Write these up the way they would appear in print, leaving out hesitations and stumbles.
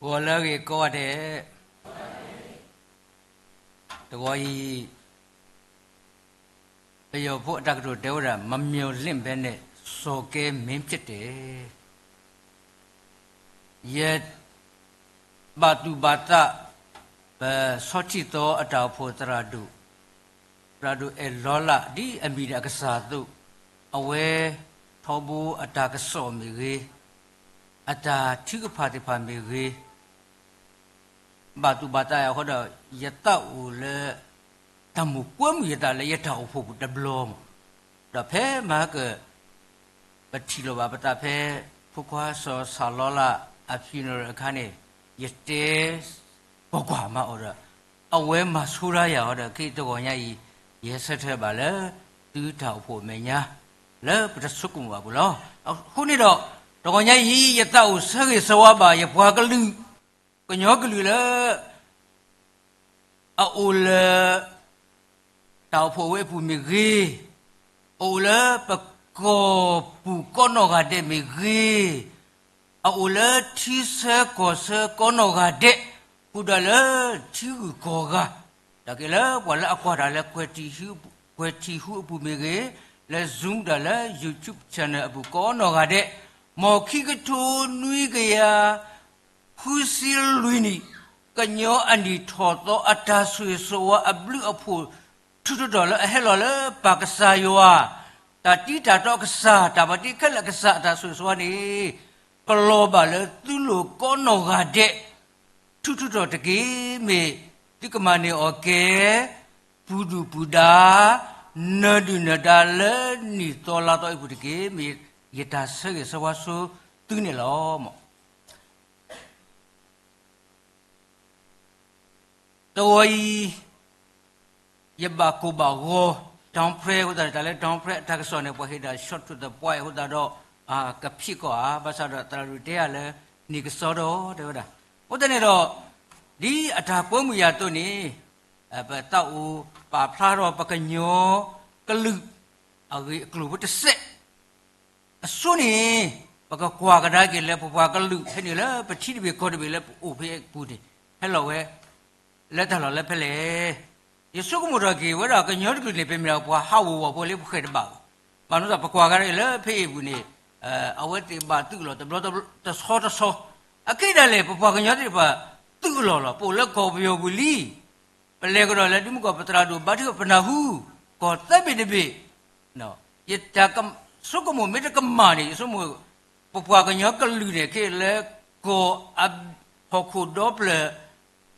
我那个搞的，这个要不这个丢了，没有两边的，说给明白的，也把tu bata，说起多阿达破teradu elola di ambil ke satu, awe thobu ada ke somiri, ada tiga parti pamiri, batu bata ya kau ya tahu le, tamu pun ya tahu le ya tahu pun dah belum, dah pe mak betul apa tapi pukua so salola apinur kane, ya tes pukua mak orang, awe masura ya orang kita orang ni. Ye sethe bala tu thao pho me nya le pta sukkum wa bu lo khu ni do ko nya yi ye tao sa ge sawa ba ye bwa ka lu ko nyo ka lu le a o le tao pho we pu mi ge o le pa ko pu ko no ga de mi ge a o le thi se ko no ga de pu da le thi ko ga Takila wala aku ada le kueti hu bu mege le zoom da le YouTube channel bu ko no ga de mo khi ke tu nui ge ya hu sil luini kanyo ani tho to ata sui so wa ablu apu tu do le hello le pa ka sa yo wa ta ti ta to ka sa ta ba ti khala ka sa ta sui so ni ko lo ba le tu lo ko no ga de tu do de ge me Tikamani oke, pudu puda, nadu nadale, ni tola to ibu dike, mi kita segi sewasu tuni lomo. Tawai, ya baku bago, don't pray udah tale, don't pray tak sone pahida shot to the boy udah do, kapiko bahasa do terlalu dia le, ni kesodo, dah udah ni do. Di ada pun ya tu ni, apa tahu apa pelaro apa kenyo kelu, agi kelu betul set. Asuni, apa kuah kadar gila, apa kelu, ni lah, apa ciri berkau ni lah, ubi budi. Hello we, letak lah lepele. Yesus kemudian lagi, wala kenyo tu ni pemira apa hawu apa boleh bukan bau. Manusia apa kuah kadar gila, pe budi. Awak tiba tu lo, tapi tersoh. Akhirnya le, apa kenyo tu apa. Tu lola, pola kau biar beli. Pelak lola di muka petradu, badi kau penahu, kau tapi debe. No, ye takam, so kamu mereka kemana? Semua pepuakannya kalau ni kele kau kau double,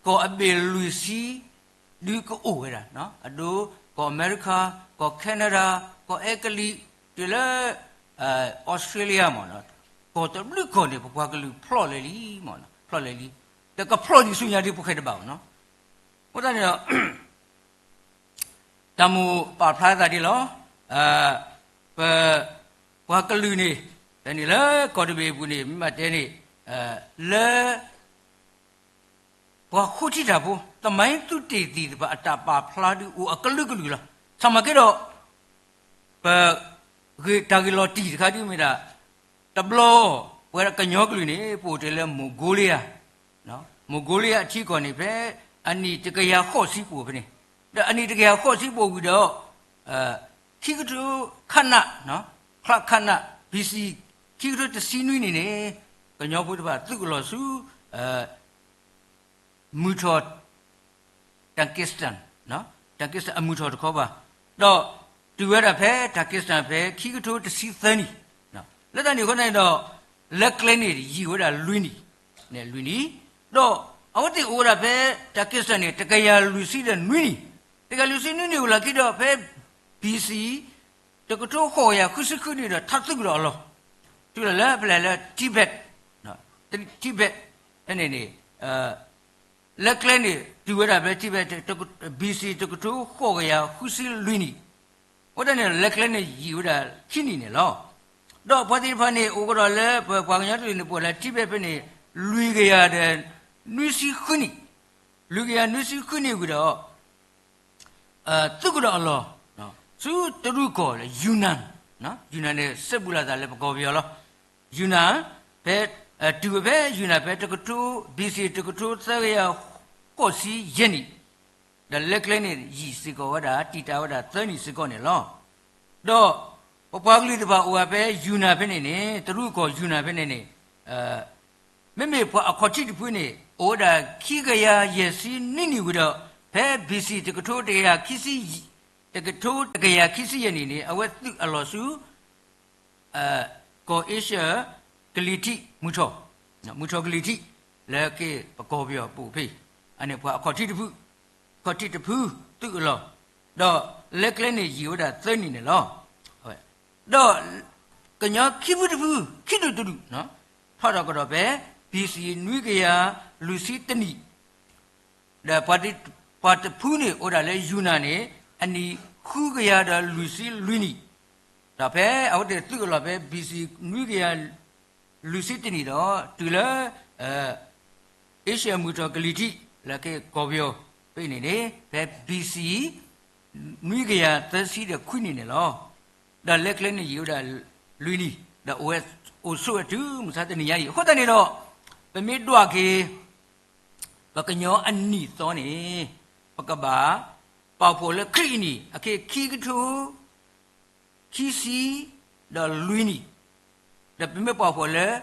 kau ambil Lucy, di kau era, no? Aduh, kau Amerika, kau Canada, kau Ekali, dia Australia mana? Kau tak beli kau ni pepuakan lu, ploleli mana? Ploleli. Dekat pro di sungai di bukan debau, no. Udah ni, tamu parprai tadi lo, wakelu ni, ni lah kau debei buni, macam ni, le, wakuti dapu, tamai tu tedi, ada parprai di, wakelu lah, sama kira, tadi lo tedi kadi mira, tablo, wera kenyok ni, potela Mongolia. No, Mongolia cikgu ni pe, ani tegaya khosi po pe ni. Dah ani tegaya khosi po gudo, cikgu tu kana, no, kelak kana, bisi cikgu tu sini ni, kenyap tu apa, tu kalau su, mutot, Pakistan, no, Pakistan mutot kau ba, dah tu ada pe, Pakistan pe, cikgu tu sini, no, lepas ni kau ni dah, leklen ni, jiwa dah luni, ni luni. Do, awak tu orang pe Pakistan ni, tegaya Lucy dan Nuni, tegaya Lucy Nuni ulah kita pe BC, tegak tu kau ya kusi ni dah tak tu gula Allah, tu lah pelala Tibet, no, Tibet, ni, leklen ni, tu orang pe Tibet tegak BC tegak tu kau ya kusi Nuni, orang ni leklen ni jiwa kini ni lah, do pati pani orang le, pangnya tu ni pula Tibet pe ni, lui gaya dan Nusi kuni, lugia nusi kuni gula, tu gula Allah, no, su teruko le Yunan, no, Yunan ni sebulan dah lepas kau biar lah, Yunan, pe တူပဲယူနာပဲတကတူ BC တကတူသရကိုစီယနီဒါလက်ကလေးနေရီစကောဝဒါတီတာဝဒါသနီစကောနေလောတော့ပပကလေးတပါဟိုပဲယူနာပဲနေတရုကောယူနာပဲနေမေမေဖွာအခေါ်ချစ်တဖွနေအိုဒါခိကရယေစီနိနိဝဒဘဲ BC တကတူတကရခိစီတကတူတကရခိစီယနီနေအဝဲသူအလောစုကိုအေရှာဂလီတီမူထောဂလီတီလဲကေပကောပြောပူဖေးအနေဖွာအခေါ်တိတဖူခေါ်တိတဖူသူ့လောတော့လက်ကလေးနေယူတာသိနေတယ်လောဟုတ်တော့ကညာခိဘူးတဖူခိတူတူနော်ထောက်တော့ကတော့ပဲ BC နွိကရလူစီတနီဒါပါတဖူနေဩဒါလဲယူနာနေအနီခုကရတာလူစီလူနီဒါပဲအောက်တဲ့သူ့လောပဲ BC နွိကရလူစီတနီတော့တူလဲအေရှမူတော်ဂလီတီလကေကောပြောပြနေနေဘယ် BC နွိကရသစီတဲ့ခွနေနေလောဒါလက်ကလေးနေယူတာလူနီဒါ OS အိုဆိုတူမစားတဲ့နေရည်ဟုတ်တယ်နေတော့ပမေတော့ကေပကညောအနိသောနေပကဘာပေါဖို့လက်ခရီနီအကေခီကထူခီစီဒါလူနီဒါပမေပေါဖို့လက်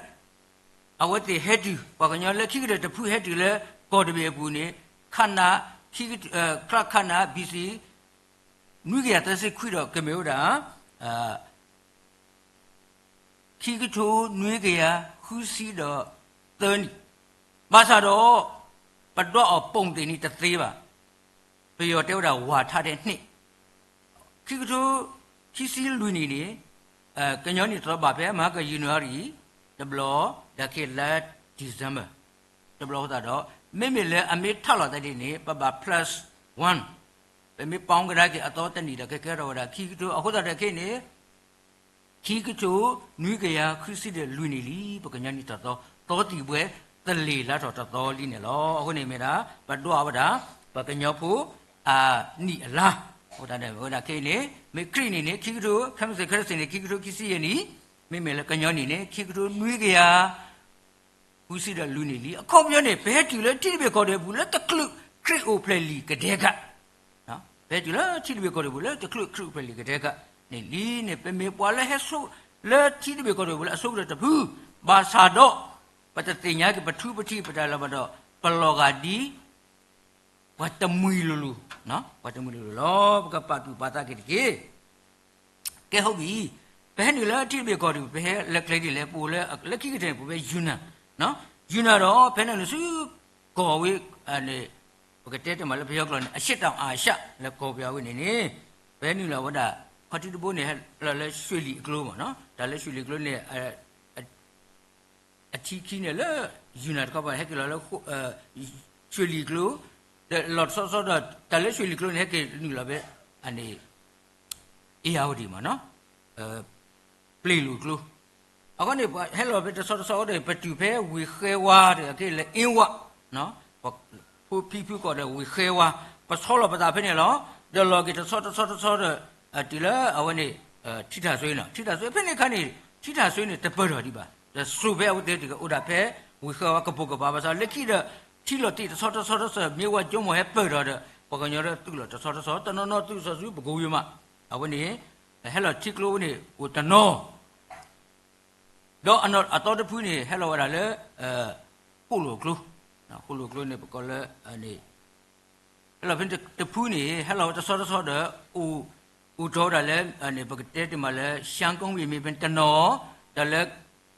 အဝတ်တဲ့ဟက်တူပကညောလက်ခိကတဲ့တဖူဟက်တူလက်ကောတပြေပူနေခန္ဓာခိကခရခန္ဓာ BC နွိကရသစိခွတော့ကမေဝဒါခိကထူနွိကရခူစီတော့သန်ဘာသာတော့ပတော့အပုံတင်နေတသေးပါပြောတဲတာဝါထားတဲ့နှစ်ခိကထူခိစီလူနေနေကညောနေတော့ဘာပဲမကယူနီရီဒဘလဒကေလာဒီဇမ်ဘာဒဘလတော့မေမေလေအမေထောက်လာတဲ့နေပပ plus 1ပေမေပေါင်းကြရတဲ့အတော်တနီတကဲတော့ဒါခိကထူအခုတော့တခေနေခိကထူနွိကရခရစ်စီတဲ့လူနေလီပကညာနေတော့တောတီပွဲတလီလာတော့လီနေလောအခုနေမေတာဘတ်တော့ဝဒါပကညောဖို့နီအလားဟိုတဲ့ဟိုဒါခေနေမေခရိနေနေခိကထူခမ်းစခရစနေခိကထူခိစီယနီမေမေလေကညောနေနေခိကထူနွိကရခူစီတဲ့လူနေလီအခေါ်ပြောနေဘဲတူလဲတိတိပဲခေါ်တယ်ဘူးလဲတကလုခရစ်အိုဖလေလီကတဲ့ကနော်ဘဲတူလဲတိတိပဲခေါ်တယ်ဘူးလဲတကလုခရစ်ဖလေလီကတဲ့ကနေလီနေပမေပွာလဲဟဲဆိုလဲတိတိပဲခေါ်တယ်ဘူးလဲအစုပ်တဲ့တဖူးဘာသာတော့ပတတိညာကပထုပတိပတလာဘတော့ပလောဂာဒီဝတ်တမွီလူလူနော်ဝတ်တမွီလူလူလောပကပတ်တူပါတာကေကေကဲဟုတ်ပြီဘဲနေလဲတိတိပဲခေါ်တယ်ဘဲလက်ကလေးတွေလဲပိုလဲလက်ခိကတဲ့ပိုပဲယူနာနော်ယူနာတော့ဘဲနေလို့စုကောဝေးအနေပကတဲ့တမလဲဖျောက်ကလအရှစ်တောင်အာရှလဲကောပြဝေးနေနေဘဲနေလာဝဒခတိတဘိုးနေလဲရွှေလီကလိုးပါနော်ဒါလဲရွှေလီကလိုးနေအချီခီနေလဲယူနာတကပါဟက်ကလာလဲရွှေလီကလိုးလော့ဆော့ဒါလဲရွှေလီကလိုးနေဟက်ကနေလာပဲအနေအေယာဝဒီမှာနော်ပလေလူကလိုးအခုနေဟဲလောပဲဆော့တဲ့ပတူဖဲဝီခဲဝါတဲ့ကေလဲအင်းဝနော်ဖူဖီဖူကောတဲ့ဝီခဲဝါပစောလပတာဖဲနေလောဒေလောကေဆော့တဲ့တီလာအဝနေထိတာဆွေးနော်ထိတာဆွေးဖဲနေခါနေထိတာဆွေးနေတပတ်တော်ဒီပါစုပဲဦးတဲ့ဒီကဥဒါဖဲဝီခဲဝါကပုကပါပါစားလက်ခိတဲ့ထိလို့တိဆော့မြေဝကျုံမဟဲပတ်တော်တဲ့ပကညောတဲ့သူ့လို့ဆော့တနော်သူ့ဆော့စုပကူရမအဝနေဟဲလောထိကလိုနေဦးတနော်တော့အတော်တဖူးနေဟဲလောရလဲကိုလိုကလိုနော်ကိုလိုကလိုနေပကလဲအနေဟဲလောဖင်တဖူးနေဟဲလောဆော့တဲ့ဦးတော်တယ်လဲအနေပကတဲ့ဒီမှာလဲရှမ်းကုန်းပြီမိပင်တနော်တယ်လဲ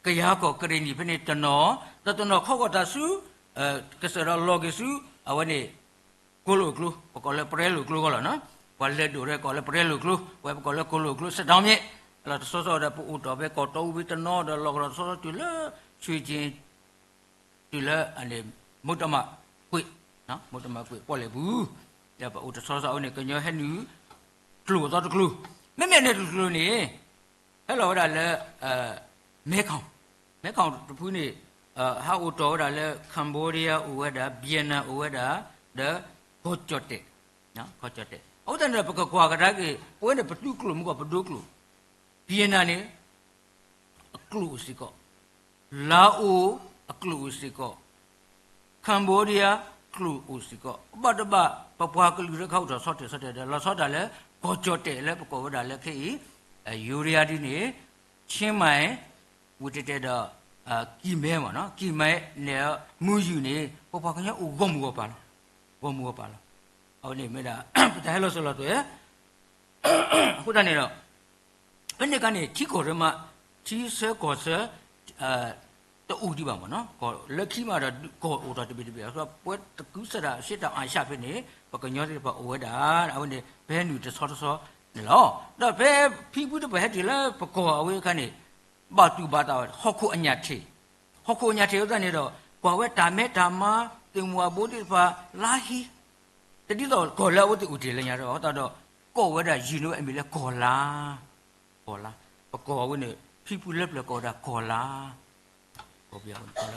ကရကောကရင်ဒီဖင်တနော်တနော်ခောက်တာစုကစရလောကစုအဝနေကိုလိုကလိုပကလဲပရဲလိုကလိုကလာနော်ဝါလက်ဒိုရဲကောလဲပရဲလိုကလိုဝဲပကလဲကိုလိုကလိုစတောင်းမြေအဲ့တော့ဆောတဲ့ပူတော်ပဲကောတော့ဝီတနော်တယ်လောကဆောတူလဲချွေချင်းတူလဲအနေမုတ်တမကွေနော်မုတ်တမကွေပေါ်လေဘူးတဲ့ပူတဆောနေကညဟဲနူကလူတော့ကလူမဲနဲ့ကလူနေဟဲ့လောဒါလဲမဲခေါင်တဖူးနေဟာဦးတော်ဒါလဲကမ်ဘောဒီးယားဥဝဒါဗီယက်နမ်ဥဝဒါဒခေါ်ချတ်တဲ့နော်ခေါ်ချတ်တဲ့အော်တန်ပကကွာကဒါကေပွဲနေပတူကလူမကပဒုကလူဗီယက်နမ်နေကလူစီကောလာအို Aklusiko Cambodia Klu Usiko Badaba Papua Kulukauta Sote La Sotale Kochote Lepokoda Leki Uriadini Chimai with it Kimema no Kimai near Mujuni Popakanya Ugomopala Gomopala only made a hello solo to eh Hudanino Pendekani Chico Rema Chise Cosa the Udibama no Lucky Mother go out to be the what the Kusada sit up and sharpen Pakanyosi Weda I want the pen with the sort of the law the pair people to head to love Pako away canny Batu Bata Hoku Anyati Hoku Nyati Danido Paweta Metama Timwa Budipa Lahi the deal call out the Utilia go whether you know Emilia Cola Pako when people left the Coda Cola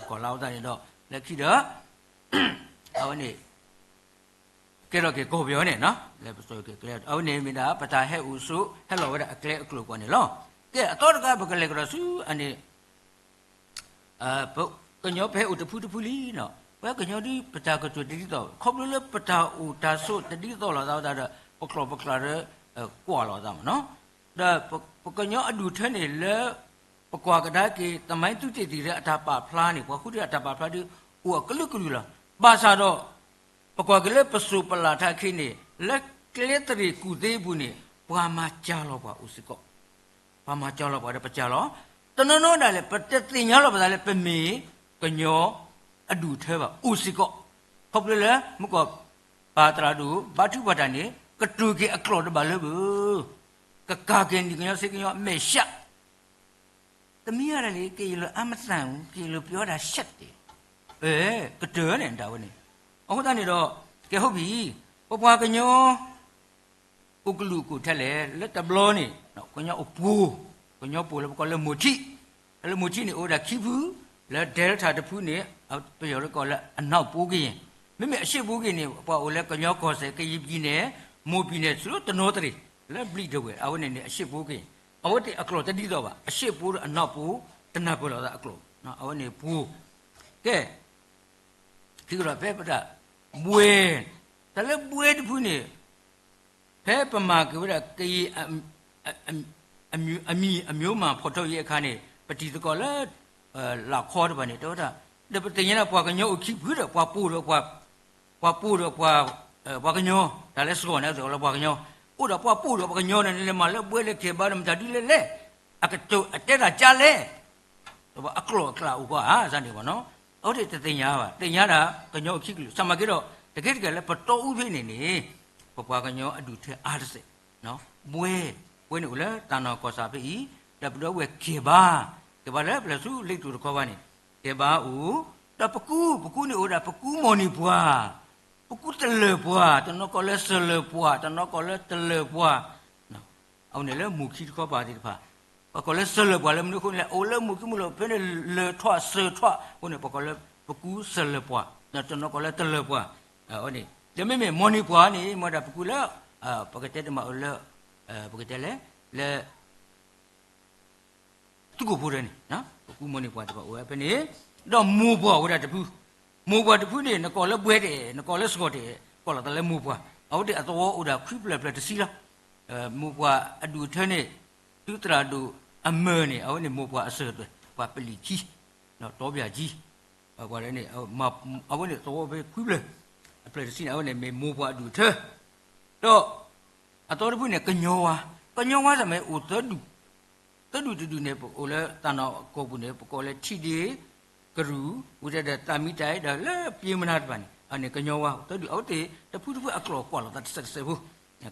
Cola out and like it up I want it Keroke Gobione, no? Let's clear our name in up, but I have also hello with a clear cloak on the law. Yeah, I thought I got a su and can you pay with the Putapulino? Where can you do Patago to the dito? Cobble Pata Utaso, the dito without that Poclopoclara, Qualo, no? The Pocanyo do turn a le Poquagadaki, the mind to take the Atapa Plani, Wakuda Atapa Plani, or Calicula, Basado. Pokoknya pesupala tak kini, lek keletri kude buni, pamacalo pa usiko, pamacalo pa ada pacalo, tenono dale petetnya lo dale pemi, kenyo, adu theba usiko, koplela muka patradu, batu badani, ketuki aklod balebu, kekagen di kenyo sekenyo mesya, temia dale kilo amat sang, kilo piora syati, kedua ni tahu ni. Aku tanya do, kehobi, apa kenyo, ukluku tele, le tablo ni, nak kenyo upu le bukan le muci ni orang kibu, le delta depu ni, apa yang orang le anak pugi, memang asyik pugi ni, apa oleh kenyo kose keyibi ni, mobi ni sulu tenotri, le beli dewe, awak ni asyik pugi, awak ti aklo tadi do ba, asyik pu anak pu, tenap pula tak aklo, nak awak ni pu, ke. Kira pada buat, tapi buat pun ni, pemakai pada kei amyoma foto ye kane, peti tu kalau lakor bani tu dah, dapat tanya apa kenyo ukip pura, apa kenyo, dalam sekolah tu kalau apa kenyo, udah apa kenyo ni malah buat le kebar menjadi le, akat tu ada jalan, apa aklo apa sana mana? Oh dia tanya dah kenyo kiklu sama kira dekat le peto ubi ni papa kenyo adu te arse no bue ni ula tanah kosa pi dapat dua keba le pelasu litu kau ni keba dah peku ni udah peku moni buah peku tele buah tanah kole sele buah tanah kole tele buah no awak ni le mukit kau pada apa Pakola sele buat lem ni kun le ola mungkin mula pernah le tua se tua kun pakola paku sele buat nak tu nak kola tele buat oh ni dia memang moni buat ni mau dah paku le pakai teh mak ola pakai teh le tugu pura ni na paku moni buat tu apa ni dah mu buat udah depu ni nak kola buat nak kola sekot kola tele mu buat awak dia atau udah kripla tersilah mu buat adu thani tu teradu Amer ni, awak ni mau buat asal tu, buat peliki, nak tahu biaji, awak ni, awak ni tahu apa kuiblah, apa sini awak ni mau buat du tu, atau apa ni kenyawa sama utadu ni, oleh tanah kau punya, oleh cidi keru, udah ada tamitai dah le piye menarik bani, ane kenyawa utadu, awak tu, dah pun aklo kuala, tak sesebu,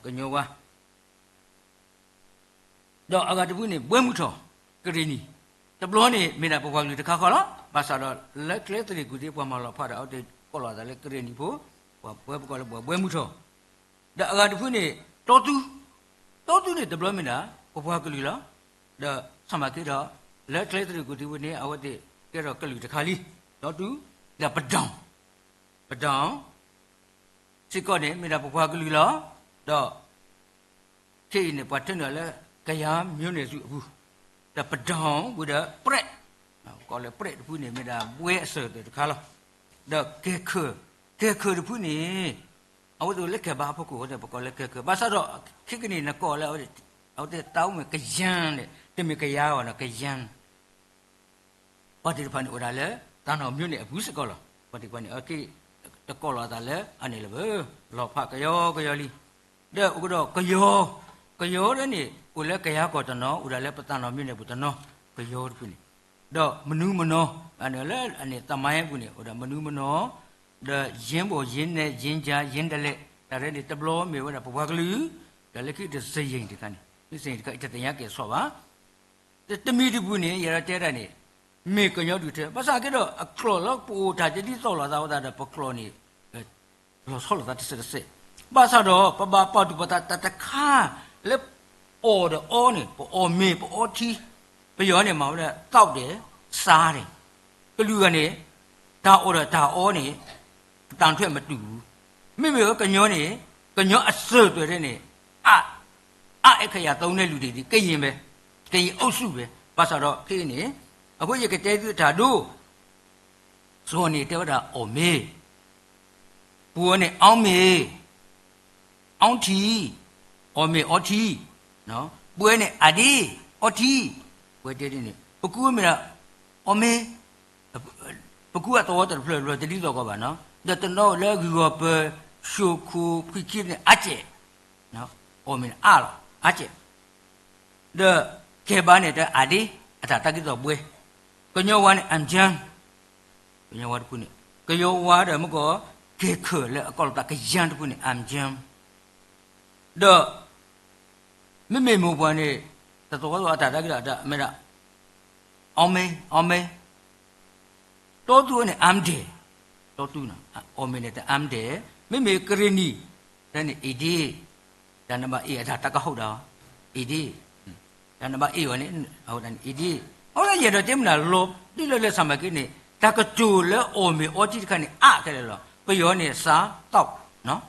kenyawa. Dah agak tu ni, buat muda kerini. Sebelum ni, mina pukul ni dekat kalau, pasal lek tadi gudi puan malah pada awak kalau ada lek kerini pun, buat muda. Dah agak tu ni, totu ni sebelum mina pukul kelila, dah sama kita lek tadi gudi pun ni awak kira kelih dekali, totu dah pedang, sikau ni mina pukul kelila, dah kini patut ni lah. Kaya mione su dah pedang budak prek ก็เลยเปรตผู้นี้ไม่ได้เวะเสือเด็ดขาลเด็กเกคือผู้นี้เอาตัวเล็กแค่บ้าพวกกูแต่ปกติเล็กคือบ้าซะดอกคิดกันนี่นักก็แล้วเอาแต่เต้ามันกยันเนี่ยแต่มีกยาวนะกยันปฏิพันธ์อุดาเลยตอนนั้นมีเนี่ยผู้สึกก็แล้วปฏิพันธ์โอเคตะก็แล้วแต่เลยอันนี้เลยหลอกผักกยอลีเด็กอุกดอกกยเนี่ยนี่อุเล็กกยาก็ตอนนั้นอุดาเลยปตานนั้นมีเนี่ยปุตตานกยอผู้นี้ดอกมนุษย์มโนอันนี้เลยอันนี้ตามายผู้นี้อุดามนุษย์มโนเด็กยินบ่ยินเนี่ยยินจ้ายินเดเลยแต่เรื่องนี้ตบล้อมีว่าพวกกลือแต่เล็กที่จะเสียงที่กันนี่เสียงที่กันจะยังเกี่ยวกับว่าแต่ตมีที่ผู้นี้ยาเจรานี่มีกันยอดดูเถอะภาษาเกี่ยวกับคลอแล้วปูถ้าจะที่โซลาดาวดาปคลอนี่เราโซลาดาที่เสร็จภาษาดอปะบาปะดุปะตะข้าเล็บโอเดอนี่ปอเมปอทีไปย้อนเนี่ยมาเนี่ยเต้าเดซาเดก็ลือกันนี่ตาโอเดตาโอนี่ต่างเท่ามาดูไม่มีก็กันย้อนนี่กันย้อนอัศจรรย์ตัวนี้ไอ้ขยะตรงนี้ลูดีก็ยินไปก็ยินเอาสู้ไปภาษาดอที่นี่အခုရကတဲ့သူဓာတုဇောနေတော့တာအော်မေပူနဲ့အောင်းမေအောင်းတီအော်မေအော်တီနော်ပွဲနဲ့အဒီအော်တီပွဲတဲ့နေပကူမေအော်မေပကူကတော့တယ်ဖလတတိတော့ကပါနော်တဲ့တော့လေဂီရောပရှုခုခိခိနဲ့အကျဲနော်အော်မေအားလားအကျဲတဲ့ခေဘာနဲ့တဲ့အဒီအတာတကိတော့ပွဲကညောဝါနဲ့အန်ဂျန်ကညောဝါတခုနဲ့ကညောဝါတယ်မကောကေခလေအကောတကယန်တခုနဲ့အန်ဂျန်တော့မေမူပွားနဲ့တတော်ကအတာတကိတာအမေရာအောင်မေတောသူနဲ့အမ်ဒေတောသူနာအောင်မေနဲ့အမ်ဒေမေကရနီဒါနဲ့အီဒီဒါနမအေအတာတကဟုတ်တာအီဒီဒါနမအေဝနဲ့ဟုတ်တယ်အီဒီဟုတ်လားရတော့တင်မလားလောဒီလိုလဲဆံမကိနေတကကျူလဲအော်မီအော်တီခနဲ့ခဲ့တယ်လို့ပယောနေစားတောက်နော်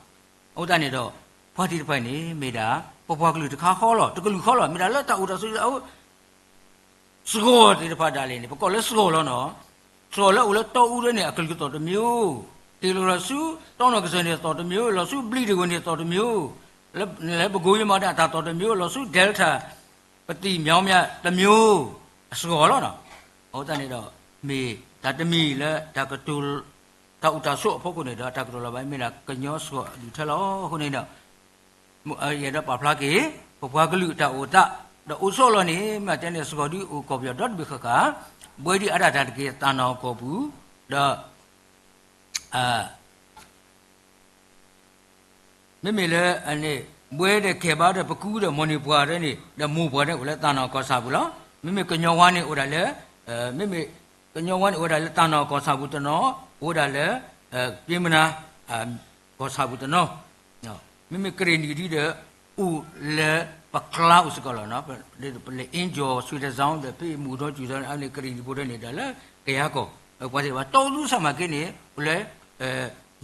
ဟုတ်တယ်နေတော့ဖွာတီတစ်ဖိုင်နေမိတာပွားကလူတခါခေါ်လို့တကလူခေါ်လို့မိတာလဲတောက်တော့ဆိုတော့စကောဒီတစ်ဖာတာလေးနေပကောလဲစကောလို့နော်စကောလဲဦးလဲတောက်ဦးနဲ့အကလူတော့တမျိုးဒီလိုလို့စုတောင်းတော့ကစနေတော့တမျိုးလို့စုပလီတွေကနေတော့တမျိုးလဲပကိုးရမတာတော့တမျိုးလို့စုဒဲလ်တာပတိမြောင်းမြတမျိုးစကောလို့နော်ဟုတ်တယ်နေတော့မေဒါတမီလဲဒါကတူတောက်တာဆော့ဖို့ကနေတော့ဒါကတူလာပိုင်းမင်းကညောဆော့ဒီထလောခုနေတော့ရတော့ပါဖလာကေဘွားကလူတာအိုတာတော့အိုဆော့လို့နေမတဲ့နေစကောဒီအိုကောပြတော့ဘိခကဘွေဒီအရတာတကေတန်တော်ကောဘူးတော့မေလဲအနေဘွေတဲ့ခေပါတဲ့ပကူးတဲ့မော်နီပွားတဲ့နေတော့မူပွားတဲ့ကိုလဲတန်တော်ကောစားဘူးလားမေကညောဝါနေအိုဒါလဲမေကညောဝါနေအိုဒါလဲတန်တော်ကောစားဘူးတနော်အိုဒါလဲပြင်းမနာကောစားဘူးတနော်မေကရင်ဒီတဲ့အိုလဲပကလာဥစကလောနော်လေအင်ဂျောဆွေတဲ့ဆောင်တဲ့ပြေမူတော့ကျူတဲ့အဲ့ကရင်ဒီပိုတဲ့နေတာလဲကြရကောကွာစီပါတော်သူဆမကိနေအိုလဲ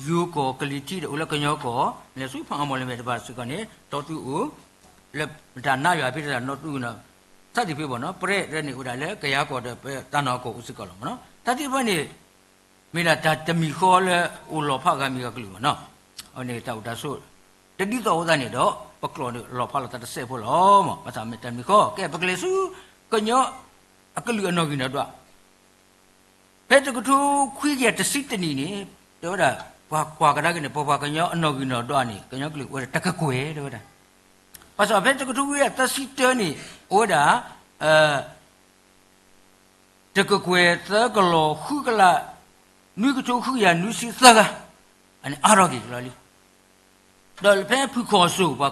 ယူကောကလီတီအိုလဲကညောကောလဲဆွေဖန်အမော်လဲမဲ့တပါစကနေတော်သူအိုလဲဒါနာရွာပြတဲ့နော်သူနော်သတိပြပေါ့နော်ပရက်တဲ့နေဥဒါလဲကြရကောတဲ့တန်တော်ကိုဥစကလောနော်တတိဘနေမိလာတမီခေါ်လဲအိုလောဖကမီကကလူနော်အော်နေတောက်တာဆိုတတိတော်ဥဒနေတော့ပကလောနေလောဖလာတဆက်ဖို့လောမဘာသာမတမီခေါ်ကဲပကလေစုကညောအကလူအနော်ကိနော်တော့ဘယ်တကထူခွေးရတစိတနီနေတော့တာကွာကရကနေပေါ်ကညောအနော်ကိနော်တော့နေကညောကလူဝတကကွယ်တော့တာဘာသာဘယ်တကထူရတစိတနေဩဒါတကကွယ်သကလောခုကလာနုကချိုခုရနုစီသကအနေအာရောကြီးလားလီတော့ဖဲဖူခေါ်ဆိုဘာ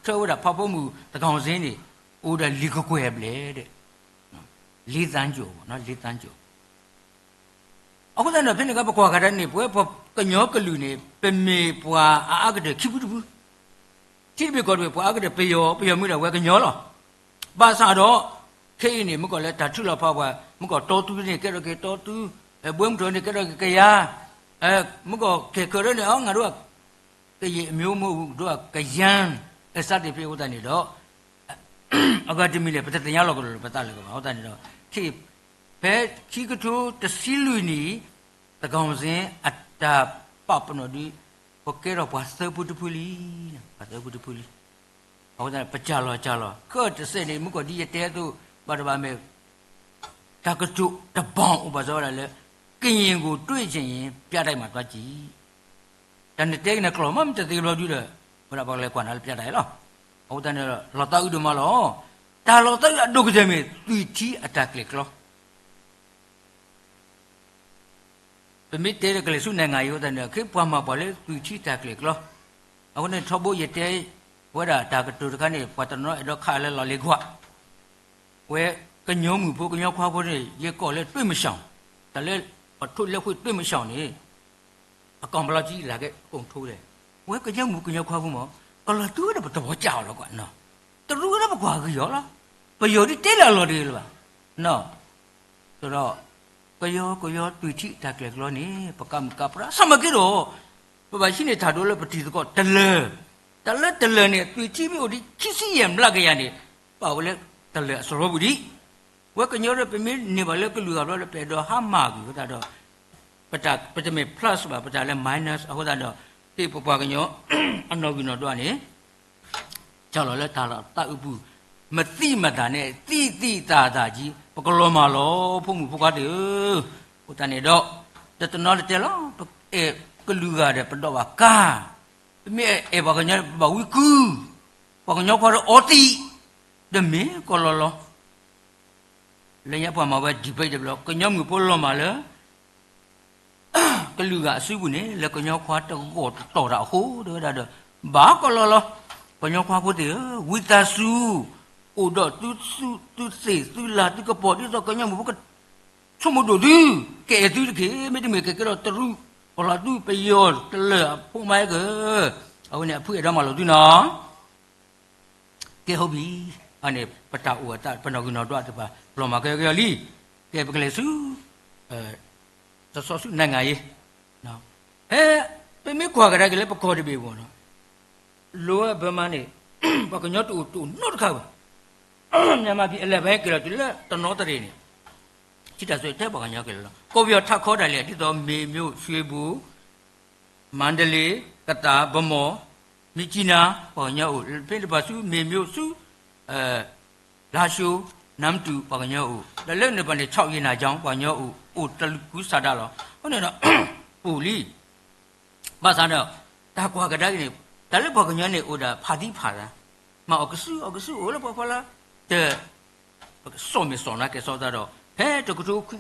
ထောတာဖဖို့မှုတကောင်စင်းနေဩဒါလီကကွယ်ပလေတဲ့လေးတန်းကျော်ပေါ့နော်လေးတန်းကျော်အခုတော့ဖိနေကပကွာကရနေပွဲကညောကလူနေပမေပွာအာကတဲ့ခိဘူးဘူးခိဘေကောတွေပွာအာကတဲ့ပယောမှုတော့ဝဲကညောလောပါစာတော့ခေနေမကောလဲဓာထုလောဖောက်ပွာမကောတော်သူနေကဲတော့ကဲတော်သူဘွဲမတော်နေကဲတော့ကရာမကောခေခရနေအောင်ငါတို့ကရေအမျိုးမဟုတ်ဘူးတို့ကယံအစတိပြေဥဒ္ဒနေတော့အဂတိမီလေပတတညာလောကလို့ပတလည်းကောဟုတ်တယ်နေတော့ခေ 배 기그도 드실루니 다가오신 아따 빠빠노디 버케로 봤어 부두풀이 봤어 부두풀이 어디나 빠잘로 그 뜻에 무거디 예때도 바라밤에 다그도 다방 오바서라래 그인고တွေ့ချင်း ပြတိုက်မှာ သွားကြည့် တန်တဲ့ကလောမမတသေးလို့ဒီလေဘယ်တော့လဲကွာနာပြတိုက်လောဟောတဲ့လောတောက်ဥဒမလောဒါလောတောက်အဒုကကြမေတွေ့တီအတက်လေကလောပမိတဲကလေးစုနိုင်ငံရောတဲ့ခေပွားမှာပါလေတွေ့တီတက်လေကလောအခုနဲ့ထောဖို့ရတဲ့ဝဲတာတာကတူတခါနေပတ်တနောအဲ့တော့ခါလဲလော်လေးခွဝဲကညုံမှုဖို့ကညောခွာဖို့ရေကော့လဲတွေ့မရှောင်ဒါလဲပထုလက်ခွတွေ့မရှောင်နေအကောင်ဘလောက်ကြီးလာခဲ့အကုန်ထိုးတယ်ဝဲကညမှုကညခွာဖို့မကလာတူးတယ်တော့ကြောက်တော့ကွာနော်တူးတော့မကွာကြောလားပယောဒီတဲလာလို့ဒီလားနော်ဆိုတော့ကယောတွေ့ထိတက်ကြလို့နေပကံကပရာစမကြီးတော့ဘာရှိနေထားတော့လဲပတိကောတလဲနေတွေ့ထိပြီးဒီခိစီရမလာကြရနေပါဝလဲတလဲဆိုတော့ဘူးဒီဝဲကညရပမင်းနေပါလေကလူကတော့လဲပဲတော့ဟာမာကူဒါတော့ပတမေ plus ပါပတလဲ minus ဟောတာတော့ဒီပပကညအနောကညတော့နေကြောက်လို့လဲတာတော့တဥပုမတိမတာနဲ့တိတာကြီးပကလောမာလောဖုံမှုဖုကားတေဟိုတနေတော့တနောတဲလောကလူကတဲ့ပတော့ပါကာမေပကညဘဝီကူပကညခေါ်တော့အောတိဒမေကလောလည်းရပွားမှာပဲဒီပိတ်တယ်ဘလို့ကညမှုပို့လို့မှာလေကလူကအစုဘူးနေလက်ကညခွာတော့တော်တာဟိုးတော့ဘာကလောကညခွာဖို့တေဝိတဆူအိုတော့သူစေသူလာသူကပေါ်ဒီတော့ကညမှုဘကချုံမတို့ဒီကဲသူကေမေတမေကတော့တရူဟလာသူပယောတလဲဖုံမိုင်းကအခုနေအဖွေတော့မလို့သူနော်ကဲဟုတ်ပြီအနေပတာဥဝတပနောကနောတော့တပါဘလောမကဲလီကဲပကလေးစုသစောစုနိုင်ငံရေးနော်ပမေခွာကြတယ်ကလေးပကောတပြီပေါ့နော်လိုဘမနေပကညောတူနှုတ်ခါမြန်မာပြည်11ကီလိုတူလက်တနောတရီနေချစ်တာဆိုတဲ့ပကညောကလေးကိုပြောထခေါ်တယ်လေဒီတော့မေမျိုးရွှေဘူးမန္တလေးကတာဗမောမြကြီးနာပကညောဖိလစ်ပါစုမေမျိုးစုလာရှုနမ်တူပကညောလက်လက်နေပနေ6ရင်နာကြောင်းပကညောတလူကူစားတာလောဟုတ်နေတော့ပူလီမဆန်တော့တာကွာကတဲ့နေဒါလည်းပကညောနေတာဖာတိဖာတာမအောက်ကစုဟိုလည်းပေါ်လာတဲ့စောနာကစောတာတော့ဟဲတကတူခွေ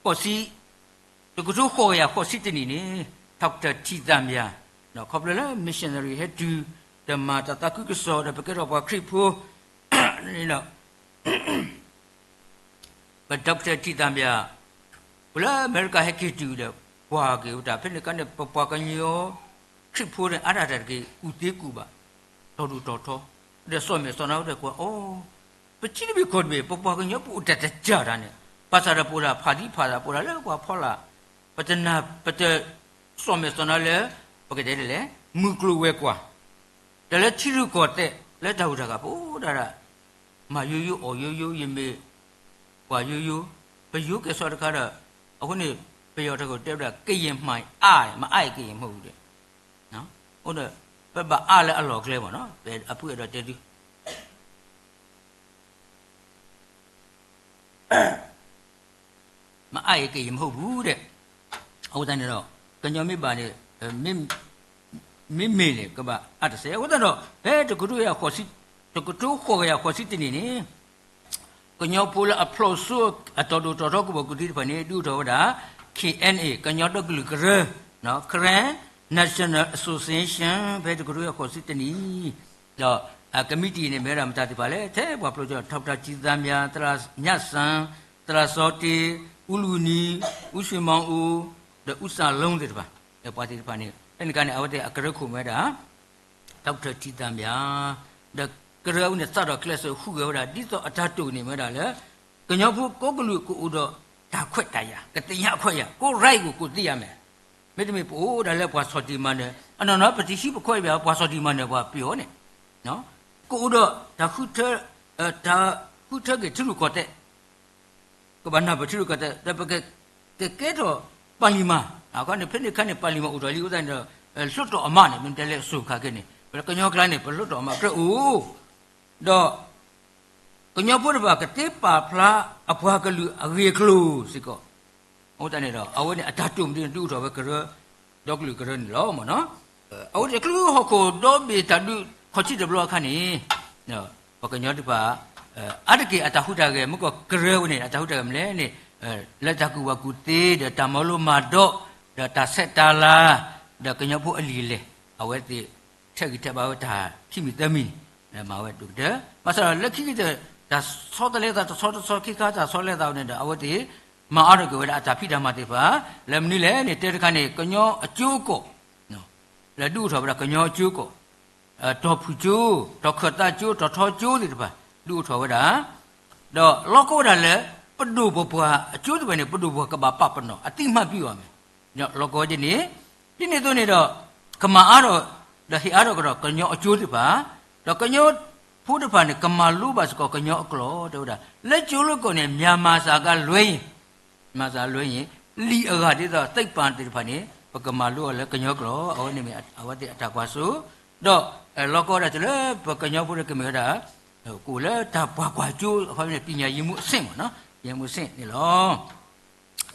ပေါ်စီတကတူခေါ်စီတနီနေထောက်တဲ့ချီတမ်းများနော်ခေါပလလဲ missionary had to ဓမ္မတတကုကစောတဲ့ပကတော့ခရစ်ဖို့နေတော့ဘတ်ဒေါက်တာချီတမ်းများဘလာအမေရိကဟက်ကီတူတဲ့ဘွားကေတာဖိနေကနေပပကညောခရစ်ဖို့တဲ့အားရတဲ့ကေဦးသေးကူပါတော်တော်တဲ့စောမေစောနာတဲ့ကွာပချီဘီခေါ်ဘေပပကညောပူတကြတာနဲ့ပါစာရပူလာဖာတိဖာပူလာလဲကွာဖောလာပတနာပတစောမေစောနာလဲပကတဲ့လေမူကလူဝဲကွာတလဲချီရုကောတဲ့လက်တော်တာကပို့တာမယိုယိုယမေကွာယိုဘယိုကစောတခါတော့အခုနေပယောတကိုတက်တာကရင်မှိုင်မအိုက်ကရင်မဟုတ်ဘူးတဲ့နော်ဟုတ်တယ်ပပအားလဲအလော်ကလေးပေါ့နော်အဖွေတော့တဲတူမအိုက်ကရင်မဟုတ်ဘူးတဲ့ဟုတ်တယ်တော့ကညောမိပါနေမင်းမေလေကပအတ်ဆေဟုတ်တယ်တော့တကူရခေါ်စီတကူခေါ်စီတင်နေကညောပူလာအပလော့ဆုအတော်ကဘကူတီဖနေဒူတော်တာ KNA ကညောတော့ကလူကရနော်Karen National Association ဘယ်တကူရခေါ်စီတနီတော့ကမိတီနေမဲရမတတ်ပါလေတဲ့ဘာပရိုဂျက်ထောက်တာကြီးသားများတရာညတ်ဆန်တရာစောတီဥလူနီဥရွှေမောင်ဦးဒဥစာလုံးတဲ့ပါပါတီပါနေအဲ့ဒီကနေအဝတ်တဲ့အကရခုမဲတာဒေါက်တာကြီးသားများဒကရောနဲ့စတော့ကလစ်ဆိုခုရောတာဒီတော့အထတူနေမဲတာလေကညောဖို့ကိုကလူကိုဦးတော့ဒါခွက်တရကတရခွက်ရကိုရိုက်ကိုသိရမယ်မေတ္တမေပို့ဒါလည်းဘွာစောတီမန်နဲ့အနော်ပတိရှိပခွက်ပြဘွာစောတီမန်နဲ့ဘွာပြောနေနော်ကိုဦးတော့ဒါခုထကထလူကောတဲ့ ก็บ้านน่ะไปที่รู้ก็แต่ไปแกตัวปาลิมาก็เนี่ยเพื่อนกันเนี่ยปาลิมาอุดรลีอุดรเนี่ยสุดตัวอามาเนี่ยมันจะเลี้ยสุขากันเนี่ยแล้วก็ยอกลายเนี่ยเป็นสุดตัวอามาเพราะดอกก็ยอกพูดว่าก็เทปาพระอภวากลูอเรียกลูสิก็อุดรเนี่ยเอาไว้เนี่ยอัตตุมที่ดูตัวว่าก็ดอกลูก็เรื่องล้อมันเนาะเอาเด็กลูเขาก็ดอกเบี้ยตัดดูเขาชี้จะบล็อกขันนี่เนาะพอก็ยอกที่ว่าอันนี้อัตหุตาเกมันก็กระเรื่องเนี่ยอัตหุตาเกมันเลยเนี่ยแล้วจากกูว่ากูเตะเดี๋ยวตามมาลุมาดอกเดี๋ยวตาเซตาลาเดี๋ยวก็ยังพูดอลีเลยเอาไว้ที่เช็คที่บ่าวตาที่มีเตมีเนี่ยมาไว้ดูเด้อมาสระเล็กที่จะสอดเลยตาสอดขี้ข้าจะสอดเลยตาเนี่ยเอาไว้ที่มาอ่านก็เวลาจะพิจารณาที่ว่าแล้วนี่แหละเนี่ยเตะกันเนี่ยก็ยังจูก็เนาะแล้วดูเถอะว่าก็ยังจูก็ทอผู้จูทอขดตาจูทอทอจูที่ว่าดูเถอะว่าดอกล็อกก็ได้เลยปดูบัวจูดไปเนี่ยปดูบัวกับบ้าปนเนาะอติมาพี่ว่ามั้ยเนี่ยล็อกก็จะนี่ที่นี่ตัวนี้ดอกขมาอ่านดอกที่อ่านก็ดอกก็ยังจูที่ว่าดอกก็ยังพูดว่าเนี่ยขมาลูบาสก็ยังกลัวเดี๋ยวแล้วจูลูกก็เนี่ยมีมาสากลวยมาสากลวยนี่ลีอากาศที่ตัวติดปานที่ว่านี่ปกมาลูแล้วก็ยังกลัวเอาเนี่ยมีเอาว่าที่อัตกวาสุดอกล็อกก็ได้เลยปกยังพูดก็มีก็ได้กูเลยถ้าปักว่าจูเขาเนี่ยปีนี้ยิมุสิงเนาะยิมุสิงนี่หรอ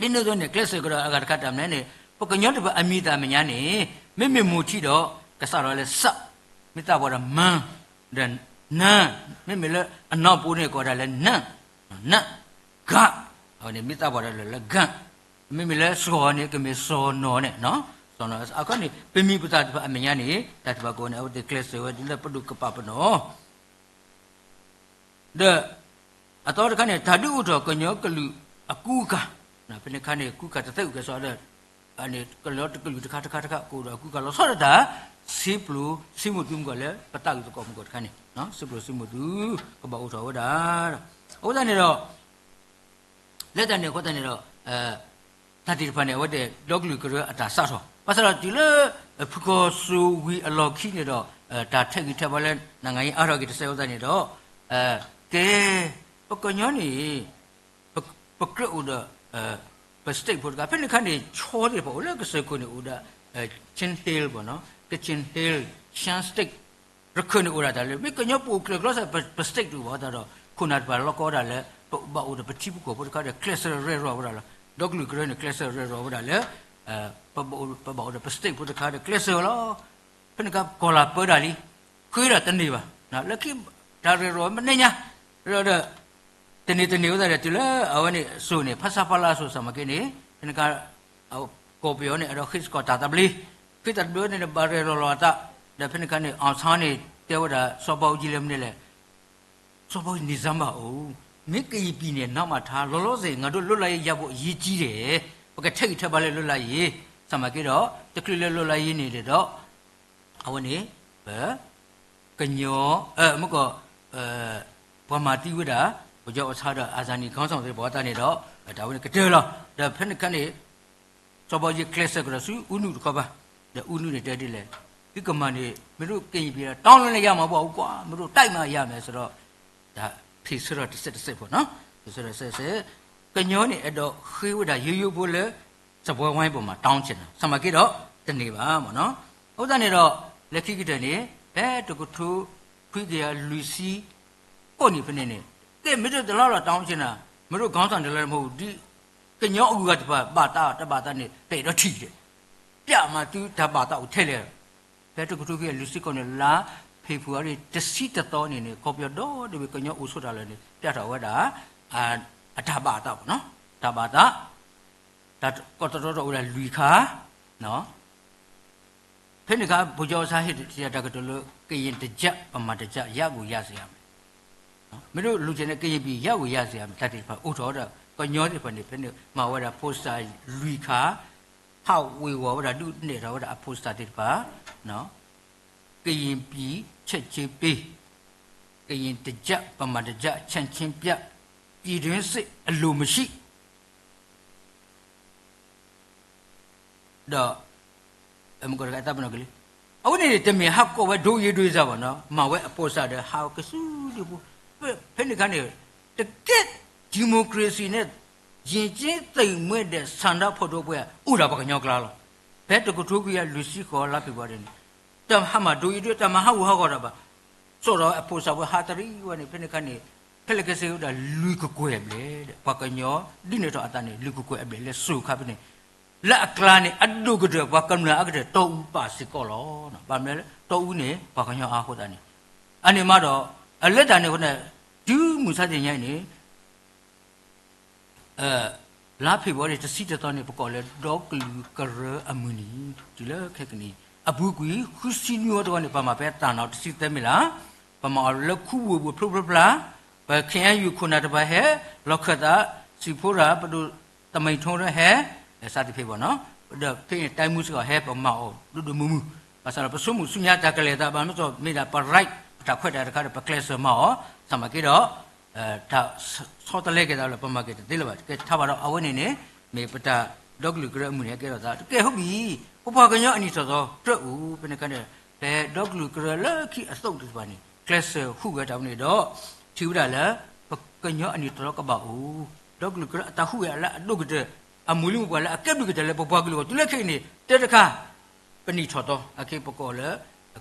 นี่นู่นเนี่ยเคสก็อาการขัดทำเนี่ยพวกย้อนไปอเมริกามันยังนี่ไม่มูชีดอกก็สารเลยสักไม่ตาบอดมันเดินนั่นไม่เลยอันนอปูเนี่ยก็ได้เลยนั่นกะเอาเนี่ยไม่ตาบอดเลยกะไม่เลยสอนเนี่ยก็ไม่สอนนอเนี่ยเนาะสอนเอาคนนี้เป็นมีปุตตะไปอเมริกานี่แต่ที่ว่าคนเนี่ยเอาเด็กเคสว่าดิเลยปดูกระป๋าปนอเด้ออัตราคันเนี่ยถ้าดูตัวก็ยังก็ลูกูกะนะเป็นคันเนี่ยกูกะจะเตะกูสอนเด้ออันนี้ก็แล้วก็ลูตะคะกูกะแล้วสอนได้สิบลูสิมุดุมก็เลยปะตาอยู่ก็มันก็คันนี่เนาะสิบลูสิมุดุก็บ่อุทว่าได้โอ้ตอนนี้တော့လက်တန်เนี่ยก็ตอนนี้တော့ถ้าที่พันเนี่ยว่าเด้ดอกลูก็อัตราซะတော့ပါစတော့ဒီလေဖကောဆူဝီအလော်ခိနေတော့ဒါထက်ကြီးထက်ပါလဲနိုင်ငံရေးအားရကြီးတစ်စဲဥဒနေတော့ကဲပကညောနေပကရဥဒပစတိတ်ဖို့ကဖိနေခါနေချောတယ်ပေါ့လေကစကုနေဥဒချင်းဟီလ်ပေါ့နော်ကချင်းဟီလ်ရှန်စတိတ်ရခုနေဥဒတာလေမိကညောပူကလကလစပစတိတ်တူပါတော့ခုနတ်ပါလောကောတာလေဘာဥဒပတိပုကိုဖို့ကတဲ့ကလစ်ရဲရောပါလားဒေါကလူကရနေကလစ်ရဲရောပါလေปะปะสติกพุทธคาเดเคลเซอร์ล้อเพิ่นก็กอลาเปิดได้ลิคุยละตันนี่บ่นะแล้วคิดาเรโรมันเนี่ยรอเดตนี่ว่าได้ติละเอานี่สู้นี่ภาษาพลาสู้สมักนี่เพิ่นก็เอาโกเปียวนี่เราคิดก็ตาตะบลีคิดตัดด้วยนี่บาเรโรลอตะเดเพิ่นก็นี่เอาซานี่เตวดาซอบ่จีเลมนี่แหละซอบ่นิซัมบ่โอ้มิกอีปีเนี่ยနောက်မှာထားလောလောဆယ်ငါတို့လွတ်လိုက်ရဖို့အရေးကြီးတယ်ဘကထိတ်ထပ်ပါလေလွတ်လိုက်ရေးสมัยกี้တော့တကလေးလွတ်လိုက်ရေးနေတယ်တော့အဝနေကညောမကောဘာမာတိဝဒဘကြောအစားတော့အာဇာနီခေါင်းဆောင်တွေဘောတာနေတော့ဒါဝင်ကတဲလောဒါဖက်ကနေစောဘောကြီးကလစ်ဆက်ကရဆူဥနုတကပါဒါဥနုနဲ့တဲတယ်လေဒီကမန်နေမတို့ကင်ပြီးတောင်းလွန်လည်းရမှာပေါ့ကွာမတို့တိုက်မှရမယ်ဆိုတော့ဒါဖိစရတစ်စစ်ပေါ့နော်ဆိုတော့ဆက်ကညောနေအဲ့တော့ခေဝဒရိုးဖို့လေစပွဲဝိုင်းပေါ်မှာတောင်းချင်တာစမကိတော့တနေပါမော်နော်ဥဒ္ဒနေတော့လက်ခိကိတဲ့နေဘဲတကုထုခွိကရလူစီကိုနေဖနေနေကဲမတို့တလောက်တော့တောင်းချင်တာမတို့ခေါင်းဆောင်တယ်လည်းမဟုတ်ဒီကညောအကူကတပါတာနေတဲ့တော့ထိတယ်ပြမှာသူတပါတာကိုထဲလဲဘဲတကုထုခွိကလူစီကိုနေလာဖေဖူရီတစီတတော်နေကောပြတော့ဒီကညောအူဆိုတာလည်းပြတာဝဲတာအထပါတာပေါ့နော်တပါတာဒါကတော့ဦးလူခါနော်ဖိနေကဘူကျော်စားဟစ်တရားတကတလို့ကရင်တကြပမာတကြရကိုရစေရမယ်နော်မင်းတို့လူချင်းနဲ့ကရင်ပြီးရကိုရစေရမယ်တတ်တယ်ပါဥတော်တော့ကညောတယ်ဖိနေမှာဝရပိုစတာလူခါဟောက်ဝေဝဝရဒုနေတော့အပိုစတာတစ်ပါနော်ကရင်ပြီးချက်ချင်းပေးကရင်တကြပမာတကြချန်ချင်းပြပြည်တွင်းစစ်အလိုမရှိတော့အမကရကတာဘနကလေးအခုနေတမင်ဟကောဝဲဒိုးရတွေးစားပါနော်မဝဲအပေါ်စားတဲ့ဟာကဆူဒီဘူဖိနေကနေတကက်ဒီမိုကရေစီနဲ့ ရင်ချင်းသိမ်မွေ့တဲ့ဆန္ဒဖို့တော့ပွဲဥဒါပကညောကလာဘဲတကူထုကရလူစီခေါ်လာပြပါတယ်တမဟာမဒူရီတမဟာဝဟောတာပါဆိုတော့အဖို့စားဝဟာတရီဝနေဖိနေခနေဖလကစေဥဒါလူကကွယ်လေတဲ့ပကညောဒီနေတော့အတန်နေလူကကွယ်အပလေလေဆူခပ်နေလက်အကလာနေအဒုကတဲ့ဘကမနာအကတဲ့တော့ဥပါစကောလောနော်ဗာမဲတော့ဥနေပကညောအားဟုတ်တယ်အနေမတော့အလက်တန်နေခုနဲ့ဒူးမူစားတင်ရိုင်းနေလာဖေဘောတဲ့စီတတော်နေပကောလေဒေါကလူကရအမူနီဒီလေခက်ကနေအဘူကွီခုစီနီယိုတော့နေပါမှာပဲတန်တော့စီတဲမလားပမာလခုဝဖလဖလာဘခင်အယူခုနာတပါဟဲလောက်ခတာစီဖိုရာဘဒုတမိန်ထုံးရဟဲစသည်ဖြစ်ပါနော်ဒါဖိတိုင်းမှုစကဟဲပမာအောဒုမူမူပါစရပစုမှုစုညာတကလေတာဘာလို့ဆိုမိတာပရိုက်တာခွက်တာတခါပကလက်ဆမောစမကေတော့ဒါဆောတလဲကေတော့ပမာကေတိလပါကဲထားပါတော့အဝနေနေမေပတာဒေါကလူကရမှုနေကေတော့ဒါကဲဟုတ်ပြီဘဘကညောအနီဆိုတော့တွတ်ဦးဘယ်နဲ့ကနေလေဒေါကလူကရလက်ခိအစုပ်ဒီပါနေကလက်ဆဟုကတောင်းနေတော့ချူတာလဲကညောအနီတော့ကပါဦးဒေါကလူကရတဟုရလာဒုကတဲ့အမူလူကလည်းအကက်လူကတည်းကဘဘကလူကသူလက်ခိနေတဲ့တခါပဏိထော်တော့အခေပကောလဲ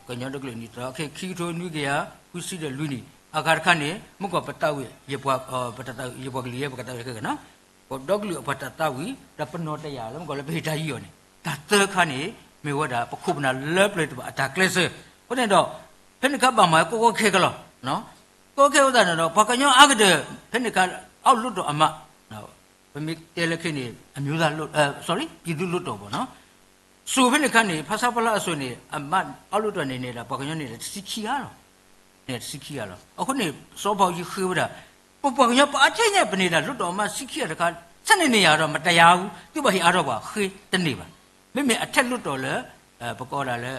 ကညောဒေါကလူနီတော့အခေခီထိုနွိကရခုစီတဲ့လူနီအခါခဏနေမကပတဝေရေပွားပတတရေပွားကလေးရေပကတဝေကနော်ဘောဒေါကလူပတတဝီတပနောတရလည်းမကလည်းဘေတာကြီးရောနေဒါတခါနေမေဝဒပခုပနာလက်ပလက်တပါအတာကလစ်ဟုတ်တယ်တော့ဖက်နကပါမှာကိုခဲကလောနော်ကိုခဲဥဒတော့ဘကညောအကတဲ့ဖက်နကအောက်လွတ်တော့အမနော်ဗမိတဲလက်ခင်းနေအမျိုးသားလွတ်sorry ပြည်သူလွတ်တော့ပေါ့နော်ဆိုဖက်နကနေဖာစာပလာအဆွေနေအမအောက်လွတ်တော့နေနေတာဘကညောနေစီခီရတော့နေစီခီရတော့အခုနေစောပေါကြီးခေးတာပကညောပါအချင်းနဲ့ပနေတာလွတ်တော့အမစီခီရတခါစနေနေရတော့မတရားဘူးသူ့ဘာဟိအားတော့ပါခေးတနေပါမိမိအထက်လွတ်တော်လဲပကောတာလဲ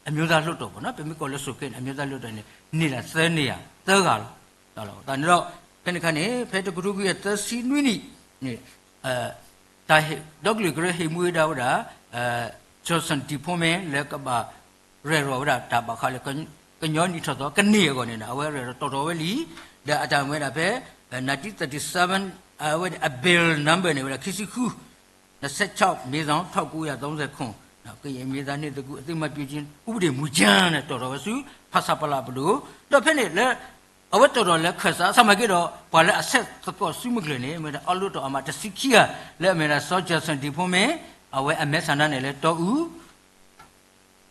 အမျိုးသားလွတ်တော်ပေါ့နော်ပြမိကောလဲဆိုခဲ့အမျိုးသားလွတ်တော်နေတာသဲနေရသဲကားတော့ဒါတော့ခဏခဏဖဲတကူကူရဲ့သစီနွိနီနေတာဟေဒေါကလီဂရဟေမွေဒါဝဒါဂျောဆန်ဒီဖိုမဲလက်ကပါရဲရောဒါတာပါခါလေကညောနီထတော့ကနေကောနေတာအဝဲရဲတော်တော်ပဲလီဒါအတံဝဲတာပဲ1937အဝဲအဘယ်နံပါတ်နေဝဲခီစီခူ26မေဆောင်1930ခွန်နောက်ကရင်မြေသားနှစ်တကူအသိမပြုခြင်းဥပဒေမူကြမ်းနဲ့တော်တော်ပဲစုဖတ်စာပလာဘလို့တော့ဖြစ်နေလေအဝတ်တော်လက်ခစားဆမကေတော့ဘာလဲအဆက်တော့စုမကလေးနေမြေအလို့တော့အမတစီခီရလက်မြေဆော့ဂျဆန်ဒီဖုံးမဲအဝဲအမဲဆန္ဒနဲ့လဲတော့ဦး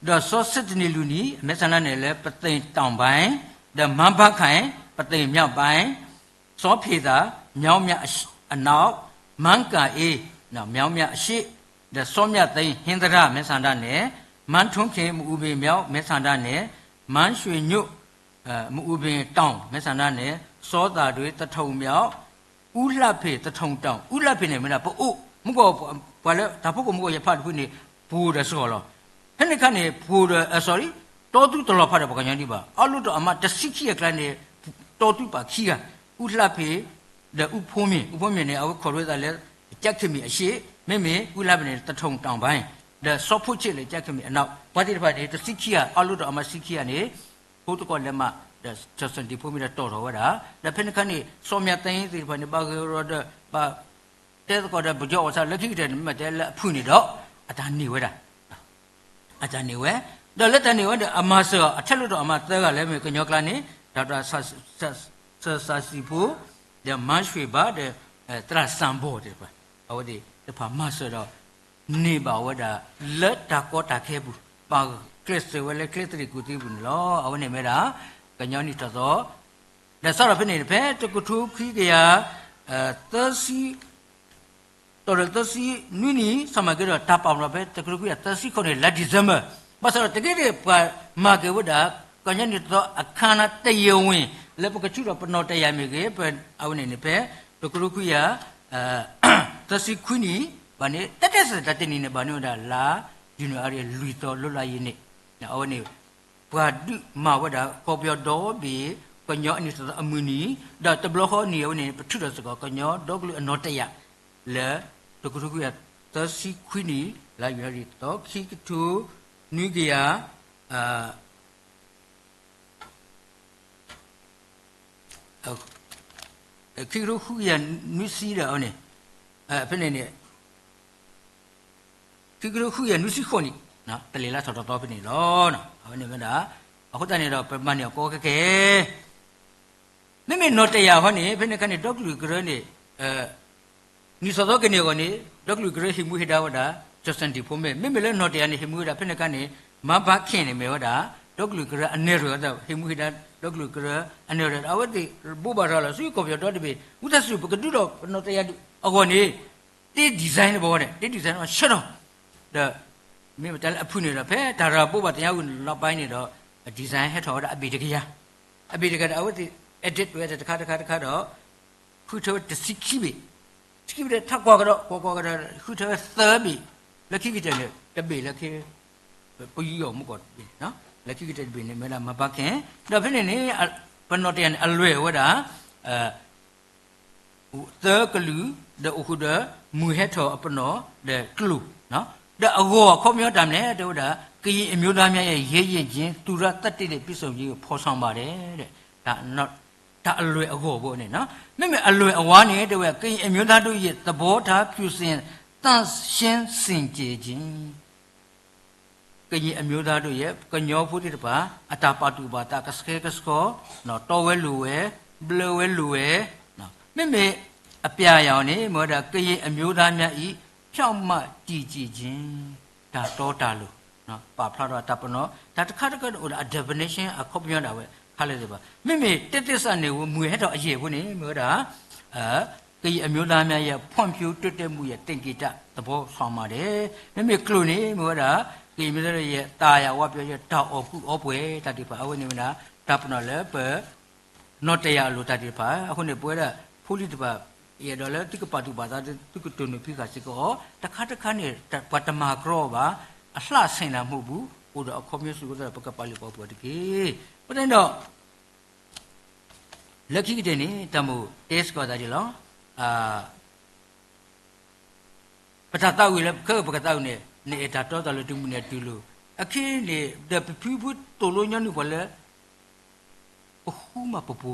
တော့ဆော့စစ်တနီလူနီအမဲဆန္ဒနဲ့လဲပသိမ်တောင်ပိုင်းဒမန်ဘခိုင်ပသိမ်မြောက်ပိုင်းစောဖေသာမြောင်းမြအနောက်မန်ကာအေးနော်မြောင်းမြအရှိဒစောမြသိန်းဟင်္ဒရမဲဆန္ဒနဲ့မန်ထွန်းခင်မူပင်မြောက်မဲဆန္ဒနဲ့မန်းရွှေညွတ်မူပင်တောင်မဲဆန္ဒနဲ့စောတာတွေတထုံမြောက်ဥလှဖေတထုံတောင်ဥလှဖေနေမလားပို့မကောဘာလဲဒါဖို့ကမကောရဖတ်ခုနေဘူရဆောလောဟဲ့ခနဲ့ဘူရsorry တော်သူတော်ဖတ်တယ်ပကညာဒီပါအလို့တော့အမတစိခိရကလည်းနေတော်သူပါခီကဥလှဖေဒဥဖုံးမြင်နေအဝခေါ်ရတာလဲကြက်ခမီအရှိမေမေဥလဘနေတထုံတောင်ပိုင်းဒါစောဖို့ချစ်လေကြက်ခမီအနောက်ဘာတိတဖတ်နေတစိခိယအလို့တော့အမစိခိယနေဘုတ်ကောလက်မဒါချက်စန်ဒီဖုံးမြတော်တော်ဝတာဒါဖက်နခနေစောမြတိုင်းဒီဖက်နေပါဂရောဒပါတဲကောဒါဘကြောစားလက်ခိတဲ့မတဲလက်ဖုန်နေတော့အတာနေဝတာအတာနေဝဲဒါလက်တနေဝအမဆောအထက်လို့တော့အမသဲကလည်းမေကညောကလာနေဒေါက်တာဆာစီဖူဒါမန်ရွှေပါတဲ့တရစံဘောတဲ့ပါအဝဒီတဖာမဆောတော့နေပါဝဒါလက်တာကောတာခဲဘူးပါကလစ်ဝဲလေကလစ်တရီကူတီဘူးလောအဝနေမဲတာကညောနီတော့ဒါဆောရဖနေဖဲတကုထုခီကရသစီတော်ရသစီနွီနီစမကေတော့တပောင်တော့ဖဲတကုခုရသစီခုနေလက်ဒီဇမ်ဘာဘာဆောတကယ်ပါမာကေဝဒါကညောနီတော့အခါနာတယဝင်လက်ပကချူတော့ပနောတရမြေကေပဲအဝနေနေဖဲတကုခုရသစီခွနီဘာနေတက်စတတင်နေဘာနေဒါလာယူနီအရီလူတော်လွတ်လာရေးနေအဝနေဘာဒုမဝဒါကောပြောတော်ဘီကညောအနိစအမူနီဒါတဘလခောနီယဝနေပထုရစကောကညောဒေါကလူအနောတရလေတကုခုရသစီခွနီလာယူရီတော့ခိကတူနူဂီယာခိရုခုရနုစီရအောင်နေ ဖိနေနေခိကရခုရနုစီခွန်နီနော်တလေလာဆော်တော်ဖိနေလောနော်ဟောနေမလားအခုတန်နေတော့ပမန်နေကောကဲမိမိနော်တရားဟောနေဖိနေကနေဒေါကလူကရနေနီစောတော့ကနေကောနေဒေါကလူကရဟိမှုဟိတာဝတာဂျစန်တီဖို့မဲမိမိလည်းနော်တရားနေဟိမှုဟိတာဖိနေကနေမဘခင်နေမဲဝတာဒေါကလူကရအနေရောတာဟိမှုဟိတာဒေါကလူကရအနေရောအဝတိဘူဘာရလာဆွေကောပြတော့တပိဥဒဆုပကတုတော့နော်တရားအကောနေတိဒီဇိုင်းဘောတဲ့တိဒီဇိုင်းတော့ရှေ့တော့ဒါမင်းတယ်အဖုနေတော့ဖဲဒါရပို့ပါတရားကိုနောက်ပိုင်းနေတော့ဒီဇိုင်းဟက်ထော်တာအပိတကရအပိတကရအဝတိ edit တွေတခါတော့ခုထောတစီခိပဲစီခိပဲထက်ကွာကတော့ခုထောသဲပြီလက်ခိကတဲ့တပိလက်ခိပူရောမကောနော်လက်ခိကတဲ့ပိနေမလားမပတ်ခင်တော့ဖြစ်နေဘနောတန်အလွဲဝတာသဲကလူဒအခုဒမူဟက်ထောအပနောဒကလူနော်တဲ့အကောခေါမျောတမ်းလေတို့ဒါကရင်အမျိုးသားများရဲ့ရဲရင်ချင်းသူရတတ်တဲ့ပြစ္ဆုံကြီးကိုဖော်ဆောင်ပါတယ်တဲ့ဒါတော့ဒါအလွယ်အကောပေါ့နဲ့နော်မိအလွယ်အဝါနဲ့တို့ကရင်အမျိုးသားတို့ရဲ့သဘောထားဖြူစင်တန့်ရှင်းစင်ကြယ်ခြင်းကရင်အမျိုးသားတို့ရဲ့ကညောဖို့တဲ့ပါအတာပါတူပါတာကစခဲကစကောနော်တော်ဝဲလူဝဲဘလဝဲလူဝဲနော်မိအပြာရောင်နေမောတာကရင်အမျိုးသားများဤဖြောက်မှကြည်ခြင်းဒါတောတာလို့နော်ပါဖလာတော့တပ်ပနောဒါတစ်ခါတော့ definition အခုပြောတာပဲခါလိုက်တယ်ပါမိတက်ဆနေဝမွေဟတော့အရေးဘူးနေမောတာကရင်အမျိုးသားများရဲ့ဖွံ့ဖြိုးတိုးတက်မှုရဲ့တင်ကိတသဘောဆောင်ပါတယ်မိကလူနေမောတာကရင်မျိုးတွေရဲ့တာယာဝပြောရတောက်အခုအပွဲတတိပါအဝနေမနာတပ်ပနောလည်းပဲနော်တရားလို့တတိပါအခုနေပွဲတာဖူးလီတပါရတော့လေတိကပါတူပါတာတိကတုန်ဖိကစီကောတခါနေပတမကရောပါအလှဆင်လာမှုဘူးဟိုတော့အခေါ်မျိုးစုကတော့ပကပါလိပေါ်ပေါ်တကေဘယ်တော့လက်ခိတဲ့နေတမို့ test ကောတာဒီလောပထတောက်ရလေခေပကတောက်နေနေတာတော့တယ်လို့တူမှုနေတူလို့အခင်းနေတပူပူတိုလိုညနုဘလေအခုမှပပူ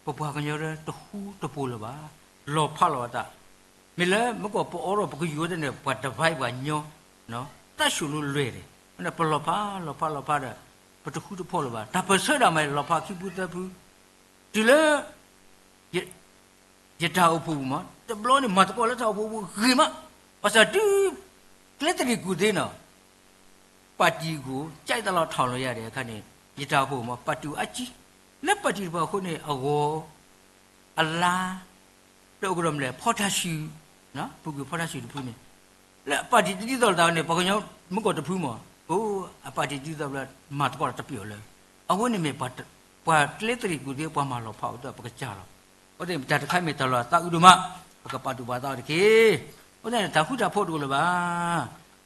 ပပကညရတဟူတပူလပါလောဖလောတာမလဲမကောပေါ်တော့ပကယူတဲ့ဘတ်တဖိုက်ပါညောနော်တတ်ရှုလို့လွယ်တယ်အဲ့ပလောဖလောဖတဲ့ပတခုတဖော်လပါဒါပဆွဲတာမဲလောဖခိပူတပူဒီလေရတာအဖူမတဘလောနေမတ်ကောလက်တော့ဖူခေမပါစတူကလက်တရီကူသေးနော်ပါတီကိုကြိုက်တော့ထောင်လို့ရတယ်အခါနေရတာဖို့မပတ်တူအကြီးလက်ပတ်တီဘောခုနေအဝအလားတော့ကရမလဲဖော်တာရှိနော်ပုဂ္ဂိုလ်ဖော်တာရှိတဖူးနေလက်ပတ်တီတိတော်တာနေပကညောမကောတဖူးမဟိုအပတ်တီတိတော်လာမတ်ကောတပြောလဲအဝနေမေပတ်ပွာကလက်တရီကူသေးပွားမလို့ဖောက်တော့ပကကြတော့ဟုတ်တယ်ဒါတခိုင်မေတော်လာတာဥဒမပကပတ်တူပါတော့တကေဟုတ်တယ်ဒါခုတာဖို့တူလပါ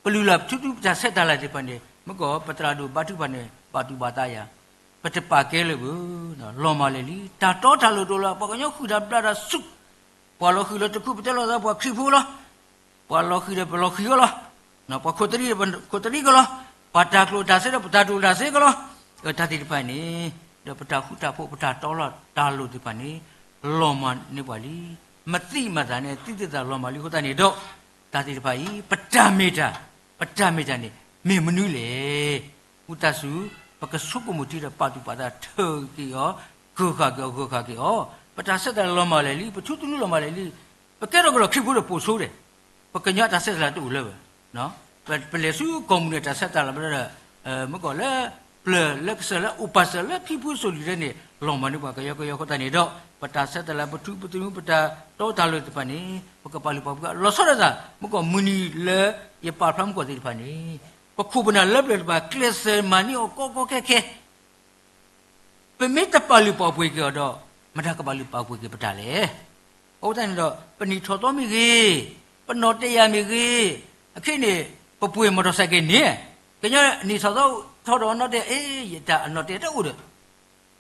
ပလူလာတူတူဒါဆက်တာလာဒီပန်နေမကောပတရာတူပါတုပါနေပါတူပါတာယာပတပါကဲလို့နော်လော်မလေလီတာတော့တာလို့တော့လာပကညောခုတာပလာစုပွာလောခုလို့တခုပတလောသာပွာခိဖူလားပွာလောခိရပလောခိရောလားနော်ပခိုတရီကလားပါတာကလို့ဒါဆက်တော့ပတာတူဒါဆက်ကလားဒါတိပန်နေတော့ပတာခုတာဖို့ပတာတော့လာတာလို့ဒီပန်နေလော်မနေပါလီမတိမတာနဲ့တိတိတာလော်မလီဟုတ်တယ်နေတော့ဒါတိပန်ကြီးပတမေတာနေမေမနုလေဥတဆုပကဆုကမှုတိရပါတုပါဒထေကီယောဂုခကီယောပတာဆက်တယ်လောမလေလီပချုတုလောမလေလီပကဲတော့ခိဖို့ပို့ဆိုးတယ်ပကညတာဆက်လာတူလဲနော်ပလေစုကွန်မြူတာဆက်တာလာမကောလေပလလက်ဆလာဥပစလာခိဖို့ဆိုလီနေလောမနုပါကယောခတနေတော့ပတာဆက်တယ်လာပထုပပတာတော့တာလို့တပနေပကပါလီပကလောဆောရတာမကောမူနီလေရပါဖမ်ကိုတိပနေပခုပနာလက်လက်ပါကလစ်မနီကိုခဲပမေတပါလီပပွေကတော့မတကပါလီပပွေကပတာလေဟုတ်တယ်တော့ပဏိထောတော်မိကြီးပနောတရမိကြီးအခင်းနေပပွေမော်တော်ဆိုင်ကနေကညနေဆောတော့ထောတော်နော်တဲ့အေးရတာနော်တဲ့တော့ဦးတယ်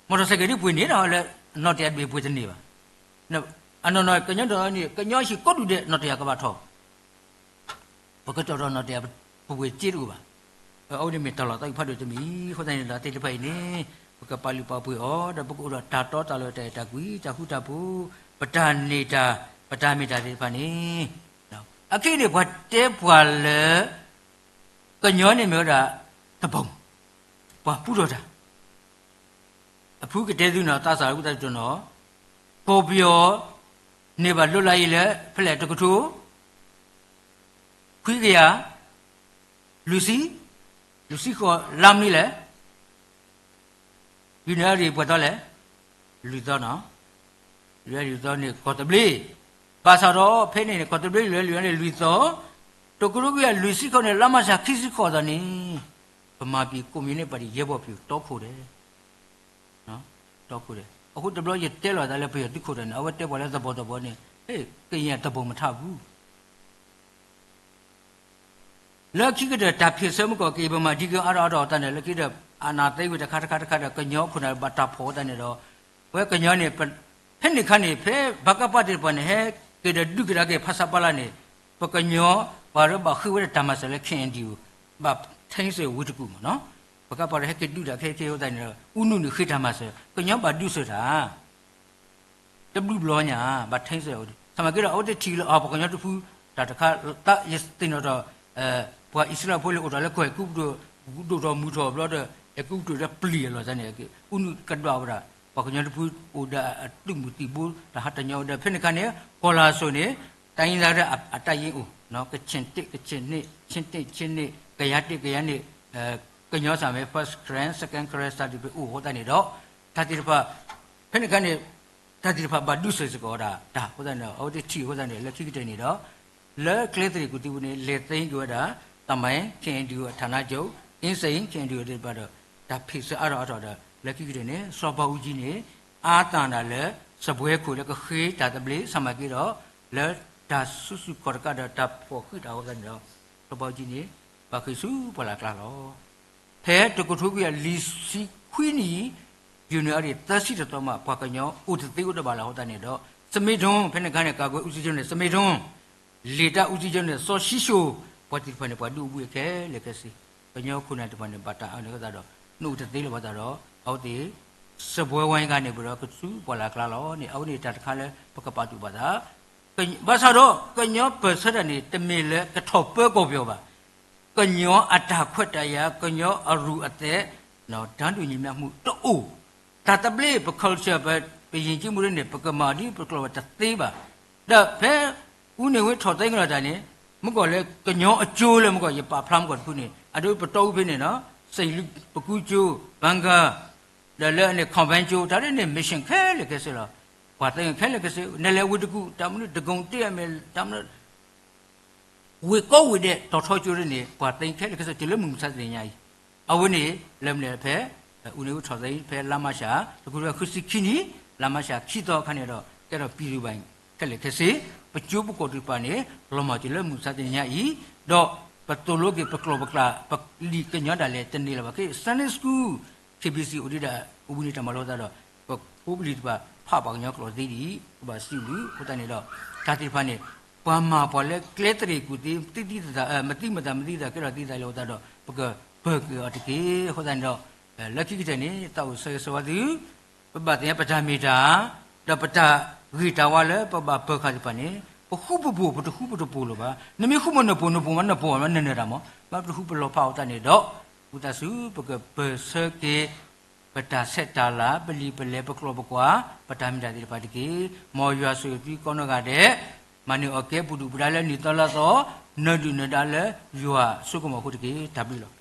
မော်တော်ဆိုင်ကနေပွေနေတာလေနော်တဲ့ပွေတဲ့နေပါနော်အနော်ကညတော်နေကညရှိကော့တူတဲ့နော်တဲ့ကပါထောပကတော်နော်တဲ့ပွေကြည့်လို့ပါအော်ဒီမေတ္တာလာတိုက်ဖတ်တယ်တမီခေါ်တယ်လာတိတ်ဖိုင်နေဘကပါဠိပါပွေဩတပကုရတာတော်တာလို့တဲ့တကွီတခုတဘူးပတနေတာ ปตามิดาดิปานีอาคีนี่บัดเตปวาเลก็ย้อนนี่มั้ยดาตะบงว่าพูดတော့တာအဖူးကတဲ့သူနော်တာစာကုတတ်ကျွန်တော်ပေါ်ပြောနေပါလွတ်လိုက်လေဖလက်တကထူခွေးကရလူစီခေါ်လမ်းนี่แหละဒီနေရာတွေပတ်တော့လေလူတော့နော်လူတော့နေခေါ်တပလီပါစာတော့ဖဲနေခေါ်တပလီလူနေလူတော့တကရုကလူစီခေါ်နေလမ်းမစာခိစီခေါ်တာနေဗမာပြည်ကွန်မြူနစ်ပါတီရဲဘော်ပြတောဖို့တယ်နော်တောဖို့တယ်အခုတဘလို့ရတဲလာတယ်လည်းပြတိခိုတယ်နော်အဝတ်တဲပေါ်လဲသဘောနေဟေးကရင်တပုံမထဘူးလက်ခိကတဲ့တဖြစ်စမကောကေဘမဒီကအရာတော်တန်တယ်လက်ခိတဲ့အာနာသိဝတခါကညောခုနဘတာဖောတဲ့နေတော့ဝဲကညောနေဖက်နေခနေဖဲဘကပတ်တဲ့ပနေဟဲကေတဲ့ဒုကရကေဖဆပလာနေပကညောဘာရဘခိဝတဲ့တမဆလဲခင်ဒီဘထိုင်းစေဝိတကူမနော်ဘကပါရဟကေဒုတာခဲဟောတဲ့နေဥနုနခိတမဆကညောဘာဒုဆိုတာတဘလူဘလောညာဘာထိုင်းစေဟောသမကေတော့အော်တတီလောဘကညောတဖူဒါတခါတယစတင်တော့ဘွာအစ္စလာဖိုလေအော်လည်းခွဲကုတော့မူတော်ဘလောတဲ့အကုတို့ပလီလောစနေကေဥနုကဒဝရဘကညောတဖူအိုဒါတုမတိဘူဒါဟတညောတဲ့ဖိနခနဲ့ကောလာဆိုနေတိုင်းလာတဲ့အတရင်ဦးနော်ကချင်းတစ်ကချင်းနှစ်ချင်းတစ်ချင်းနှစ်ကရတစ်ကရနှစ်ကညောစာမဲ first grand second grand study ပဲဥဟောတဲ့နေတော့တာတိဖာဖိနခနဲ့တာတိဖာဘာဒုစစကောဒါဟောတဲ့နေဟောတဲ့ချီဟောတဲ့နေလက်ခိတဲ့နေတော့လဲကလေးတွေကုတီဘူးနေလေသိန်းပြောတာတမိုင်းခင်ဒီဌာနချုပ်အင်းစိန်ခင်ဒီတွေပါတော့ဒါဖိစအတော့လက်ခိတဲ့နေစောဘဦးကြီးနေအာတန်တာလဲစပွဲခုလဲကခေးတာတပလေးဆမကေတော့လဲဒါစုကောကဒါတပ်ဖို့ခိတာဟောတဲ့နေတော့စောဘဦးကြီးနေဘာခိစုပလာကလာလောဖဲတကုထုကလီစီခွီနီယူနီယာရီတသိတော်မှာဘာကညောဥတသိဥတပါလာဟောတဲ့နေတော့စမေတွန်းဖဲနေခါနဲ့ကာကွယ်ဦးစီးချုပ်နဲ့စမေတွန်းလေတာဦးစီးချုပ်နဲ့စောရှိရှိုဘာတိဖဲနေဘာဒူဘူးခဲလေကစီကညောခုနတပန်နဲ့ဘာတာအောင်လည်းကတော့နှုတ်တသိလို့ဘာသာတော့အောက်ဒီစပွဲဝိုင်းကနေပြီးတော့ကစုပေါ်လာကလာလောနေအောက်နေတာတခါလဲပကပတ်တူပါသာဘာသာတော့ကညောပစရနေတမင်လဲကထော့ပွဲကိုပြောပါကညောအတာခွတ်တရားကညောအရူအသက်နော်တန်းတူညီမျှမှုတူတာတပလေးပကလ်ချာပဲပြင်ကြည့်မှုနဲ့ပကမာဒီပကလောတသေးပါဒါဖဲဦးနေဝဲထော်သိငလာတယ်မကောလဲကညောအကျိုးလဲမကောရပါဖလမ်ကောခုနေအတို့ပတောဖိနေနော်စိတ်လူပကူကျိုးဘန်ကာလဲနဲ့ကွန်ဗန်ကျိုးဒါနဲ့မစ်ရှင်ခဲလေကဲစလားဘာတဲ့ခဲလေကဲစနယ်လေဝတကူတမနဒဂုံတည့်ရမယ်တမနဝေကောဝေတဲ့တော်ထောကျိုးနေဘာတဲ့ခဲလေကဲစတလမှုစတဲ့ညာကြီးအဝနေလဲမလဲဖဲဦးနေထော်သိဖဲလာမရှာတကူရခစီခီနီလာမရှာခီတော့ခနဲ့တော့ကဲတော့ပြည်လူပိုင်းခဲလေကဲစပကျိုးပကောတူပါနေလောမတလမှုစတဲ့ညာကြီးတော့ပတိုလိုကေပကလောပကလာပလီကညတာလေတနေလာပါကေစနစ်စကူ KBC ဥဒိတာဥပနိတမလောတော့ပုပလီတပါဖပါညောကလောသေးဒီဘာစီလူဟိုတနေတော့တာတိဖာနေပွားမှာပေါ်လေကလက်တရီကူတီတိတာမတိမတာကဲတော့တိတာလောတော့ပကဘကတကေဟိုတနေတော့လက်ခိတဲ့နေတောက်ဆေဆွာဒီပပတဲ့ပဒမီတာတပတာဂီတာဝါလေပပပခါဒီပနေခုပပပတခုပတပလိုပါနမေခုမနပနပမနပေါ်မနေနေတာမဘာတခုပလောဖောက်တနေတော့ဥတဆုပကပစကေပတာဆက်တာလာပလီပလေပကလောပကွာပတာမီတာဒီပါတကေမော်ရွာဆွေပြီးကောနကတဲ့မနီโอเคပုဒုပဒါလဲနီတလာတော့နဒုနဒါလဲရွာစုကမခုတကေတပလီလော